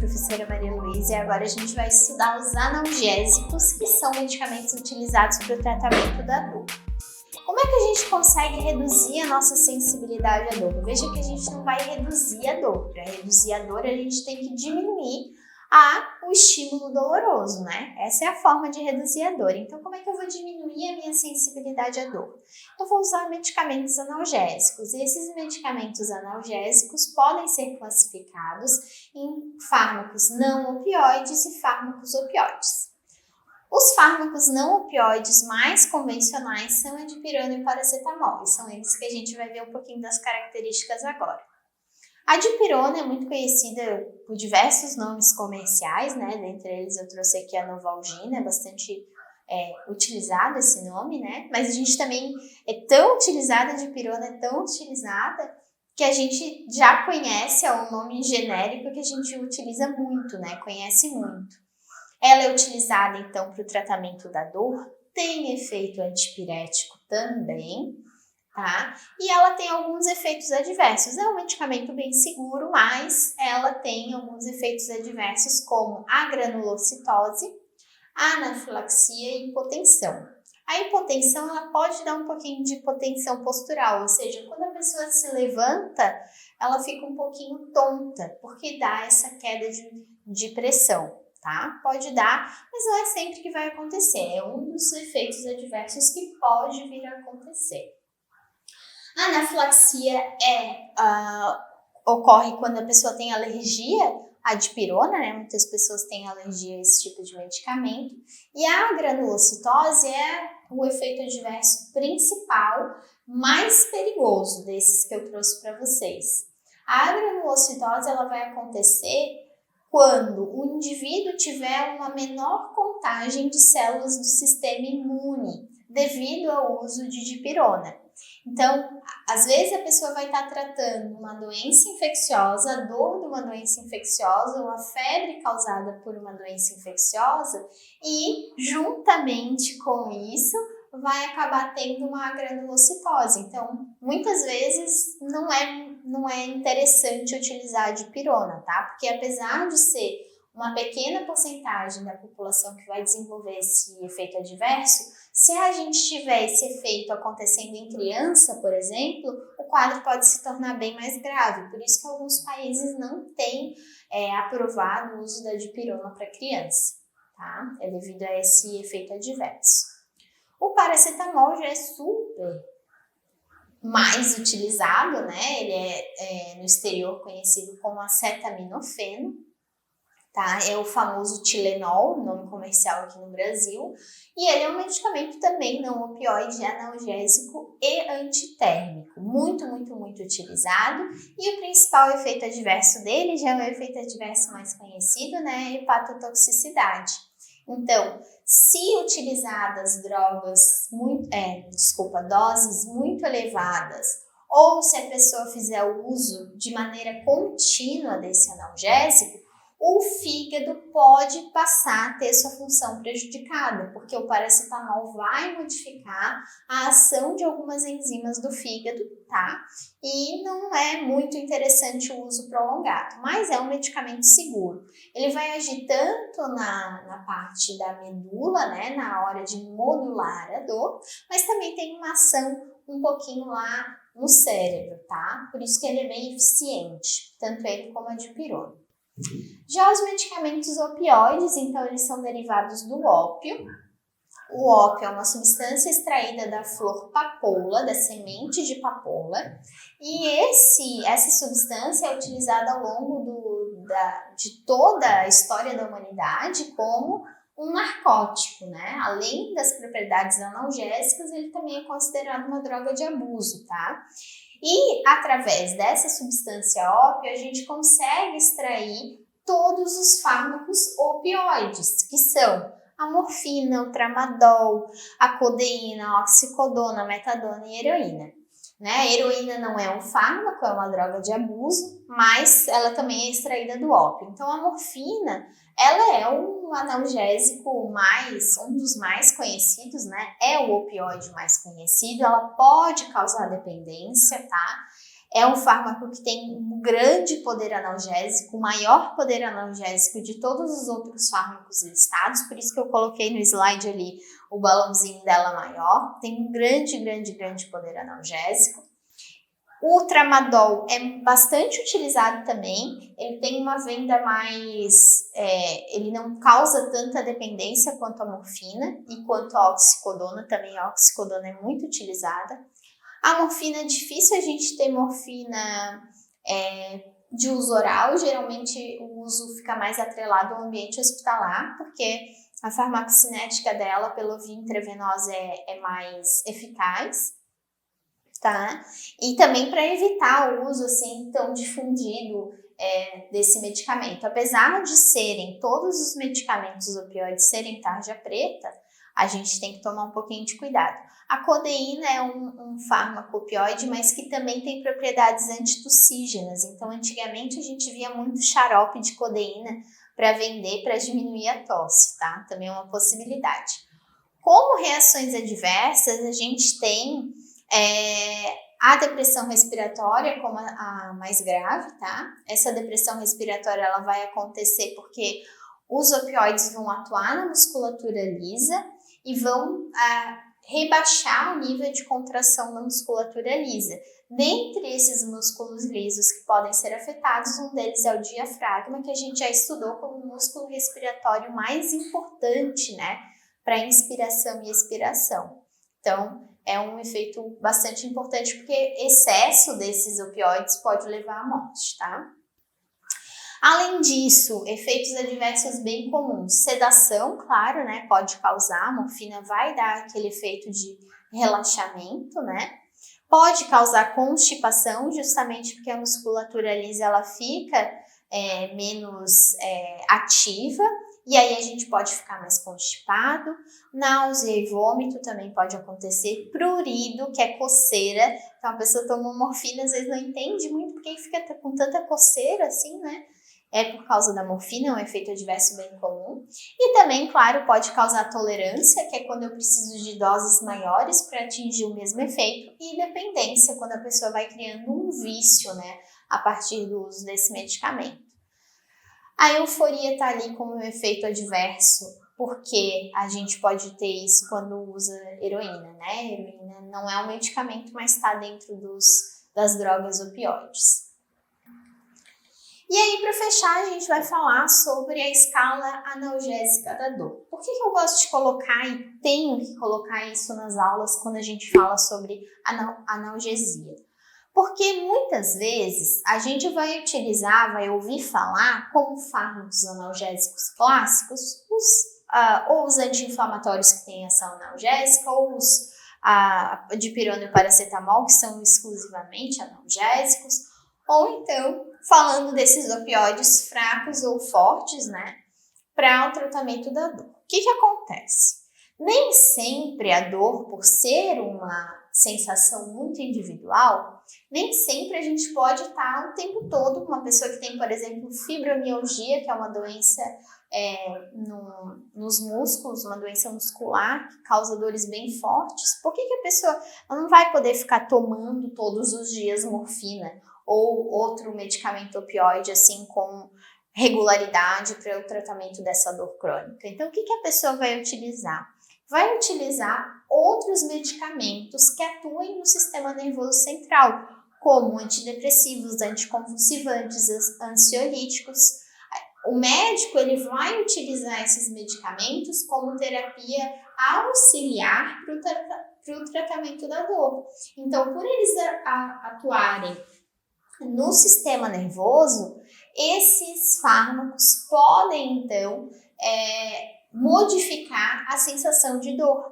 professora Maria Luísa, e agora a gente vai estudar os analgésicos, que são medicamentos utilizados para o tratamento da dor. Como é que a gente consegue reduzir a nossa sensibilidade à dor? Veja que a gente não vai reduzir a dor. Para reduzir a dor, a gente tem que diminuir o estímulo doloroso, né? Essa é a forma de reduzir a dor. Então, como é que eu vou diminuir a minha sensibilidade à dor? Eu vou usar medicamentos analgésicos. E esses medicamentos analgésicos podem ser classificados em fármacos não opioides e fármacos opioides. Os fármacos não opioides mais convencionais são a dipirona e o paracetamol, e são eles que a gente vai ver um pouquinho das características agora. A dipirona é muito conhecida por diversos nomes comerciais, né? Dentre eles eu trouxe aqui a Novalgina, é bastante utilizado esse nome, né? Mas a gente também é tão utilizada, a dipirona é tão utilizada que a gente já conhece, é um nome genérico que a gente utiliza muito, né? Conhece muito. Ela é utilizada, então, para o tratamento da dor, tem efeito antipirético também, tá? E ela tem alguns efeitos adversos. É um medicamento bem seguro, mas ela tem alguns efeitos adversos, como a granulocitose, a anafilaxia e hipotensão. A hipotensão, ela pode dar um pouquinho de hipotensão postural, ou seja, quando a pessoa se levanta, ela fica um pouquinho tonta, porque dá essa queda de pressão. Tá? Pode dar, mas não é sempre que vai acontecer. É um dos efeitos adversos que pode vir a acontecer. A anafilaxia ocorre quando a pessoa tem alergia à dipirona, né? Muitas pessoas têm alergia a esse tipo de medicamento. E a granulocitose é o efeito adverso principal, mais perigoso desses que eu trouxe para vocês. A granulocitose, ela vai acontecer quando o indivíduo tiver uma menor contagem de células do sistema imune devido ao uso de dipirona. Então, às vezes a pessoa vai estar tratando uma doença infecciosa, a dor de uma doença infecciosa ou a febre causada por uma doença infecciosa e, juntamente com isso, vai acabar tendo uma granulocitose. Então, muitas vezes não é interessante utilizar a dipirona, tá? Porque apesar de ser uma pequena porcentagem da população que vai desenvolver esse efeito adverso, se a gente tiver esse efeito acontecendo em criança, por exemplo, o quadro pode se tornar bem mais grave. Por isso que alguns países não têm aprovado o uso da dipirona para criança, tá? É devido a esse efeito adverso. O paracetamol já é super mais utilizado, né? Ele é no exterior conhecido como acetaminofeno, tá? É o famoso Tilenol, nome comercial aqui no Brasil, e ele é um medicamento também não opioide, analgésico e antitérmico, muito, muito, muito utilizado, e o principal efeito adverso dele já é o efeito adverso mais conhecido, né? A hepatotoxicidade. Então, se utilizadas doses muito elevadas, ou se a pessoa fizer o uso de maneira contínua desse analgésico, o fígado pode passar a ter sua função prejudicada, porque o paracetamol vai modificar a ação de algumas enzimas do fígado, tá? E não é muito interessante o uso prolongado, mas é um medicamento seguro. Ele vai agir tanto na parte da medula, né, na hora de modular a dor, mas também tem uma ação um pouquinho lá no cérebro, tá? Por isso que ele é bem eficiente, tanto ele como a dipirona. Já os medicamentos opioides, então eles são derivados do ópio. O ópio é uma substância extraída da flor papoula, da semente de papoula, e essa substância é utilizada ao longo de toda a história da humanidade como um narcótico, né? Além das propriedades analgésicas, ele também é considerado uma droga de abuso, tá? E através dessa substância ópio, a gente consegue extrair todos os fármacos opioides, que são a morfina, o tramadol, a codeína, a oxicodona, a metadona e a heroína. Né? A heroína não é um fármaco, é uma droga de abuso, mas ela também é extraída do ópio. Então a morfina, ela é um analgésico um dos mais conhecidos, né? É o opioide mais conhecido, ela pode causar dependência, tá? É um fármaco que tem um grande poder analgésico, o maior poder analgésico de todos os outros fármacos listados, por isso que eu coloquei no slide ali o balãozinho dela maior. Tem um grande poder analgésico. O tramadol é bastante utilizado também, ele tem uma venda mais, ele não causa tanta dependência quanto a morfina e quanto a oxicodona, também a oxicodona é muito utilizada. A morfina é difícil a gente ter morfina de uso oral, geralmente o uso fica mais atrelado ao ambiente hospitalar, porque a farmacocinética dela pela via intravenosa é mais eficaz. Tá? E também para evitar o uso assim tão difundido desse medicamento. Apesar de serem todos os medicamentos opioides serem tarja preta, a gente tem que tomar um pouquinho de cuidado. A codeína é um fármaco opioide, mas que também tem propriedades antitussígenas. Então, antigamente a gente via muito xarope de codeína para vender para diminuir a tosse, tá? Também é uma possibilidade. Como reações adversas, a gente tem a depressão respiratória como a mais grave, tá? Essa depressão respiratória ela vai acontecer porque os opioides vão atuar na musculatura lisa e vão rebaixar o nível de contração da musculatura lisa. Dentre esses músculos lisos que podem ser afetados, um deles é o diafragma, que a gente já estudou como o músculo respiratório mais importante, né, para inspiração e expiração. Então, é um efeito bastante importante porque excesso desses opioides pode levar à morte, tá? Além disso, efeitos adversos bem comuns. Sedação, claro, né? Pode causar, a morfina vai dar aquele efeito de relaxamento, né? Pode causar constipação, justamente porque a musculatura lisa ela fica menos ativa. E aí a gente pode ficar mais constipado, náusea e vômito também pode acontecer, prurido, que é coceira. Então a pessoa toma morfina, às vezes não entende muito porque fica com tanta coceira assim, né? É por causa da morfina, é um efeito adverso bem comum. E também, claro, pode causar tolerância, que é quando eu preciso de doses maiores para atingir o mesmo efeito, e dependência, quando a pessoa vai criando um vício, né, a partir do uso desse medicamento. A euforia está ali como um efeito adverso, porque a gente pode ter isso quando usa heroína, né? Heroína não é um medicamento, mas está dentro das drogas opioides. E aí, para fechar, a gente vai falar sobre a escala analgésica da dor. Por que eu gosto de colocar e tenho que colocar isso nas aulas quando a gente fala sobre analgesia? Porque muitas vezes a gente vai ouvir falar como fármacos analgésicos clássicos, ou os anti-inflamatórios que têm ação analgésica, ou os dipirona e paracetamol, que são exclusivamente analgésicos, ou então falando desses opioides fracos ou fortes, né, para o tratamento da dor. O que acontece? Nem sempre a dor, por ser uma sensação muito individual, nem sempre a gente pode estar o tempo todo. Uma pessoa que tem, por exemplo, fibromialgia, que é uma doença nos músculos, uma doença muscular que causa dores bem fortes, por que a pessoa não vai poder ficar tomando todos os dias morfina ou outro medicamento opioide assim com regularidade para o tratamento dessa dor crônica? Então, o que a pessoa vai utilizar? Vai utilizar outros medicamentos que atuem no sistema nervoso central, como antidepressivos, anticonvulsivantes, ansiolíticos. O médico ele vai utilizar esses medicamentos como terapia auxiliar para o tratamento da dor. Então, por eles atuarem no sistema nervoso, esses fármacos podem, então, modificar a sensação de dor,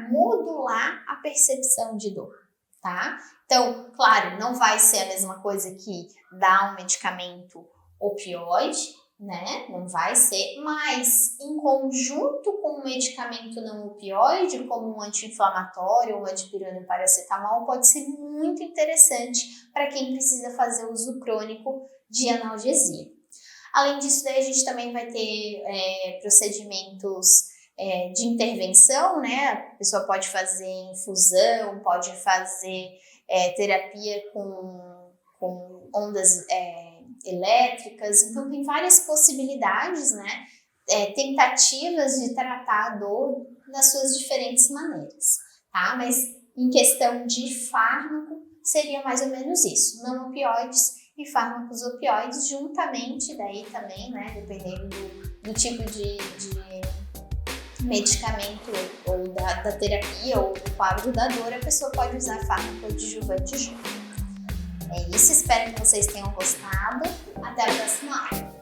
modular a percepção de dor, tá? Então, claro, não vai ser a mesma coisa que dar um medicamento opioide, né? Não vai ser, mas em conjunto com um medicamento não opioide, como um anti-inflamatório ou dipirona e paracetamol, pode ser muito interessante para quem precisa fazer uso crônico de analgesia. Além disso, daí a gente também vai ter procedimentos de intervenção, né? A pessoa pode fazer infusão, pode fazer terapia com ondas elétricas. Então, tem várias possibilidades, né? Tentativas de tratar a dor das suas diferentes maneiras, tá? Mas em questão de fármaco, seria mais ou menos isso. Não opioides e fármacos opioides juntamente, daí também, né? Dependendo do tipo de medicamento ou da terapia ou do quadro da dor, a pessoa pode usar fármaco adjuvante junto. É isso, espero que vocês tenham gostado. Até a próxima aula.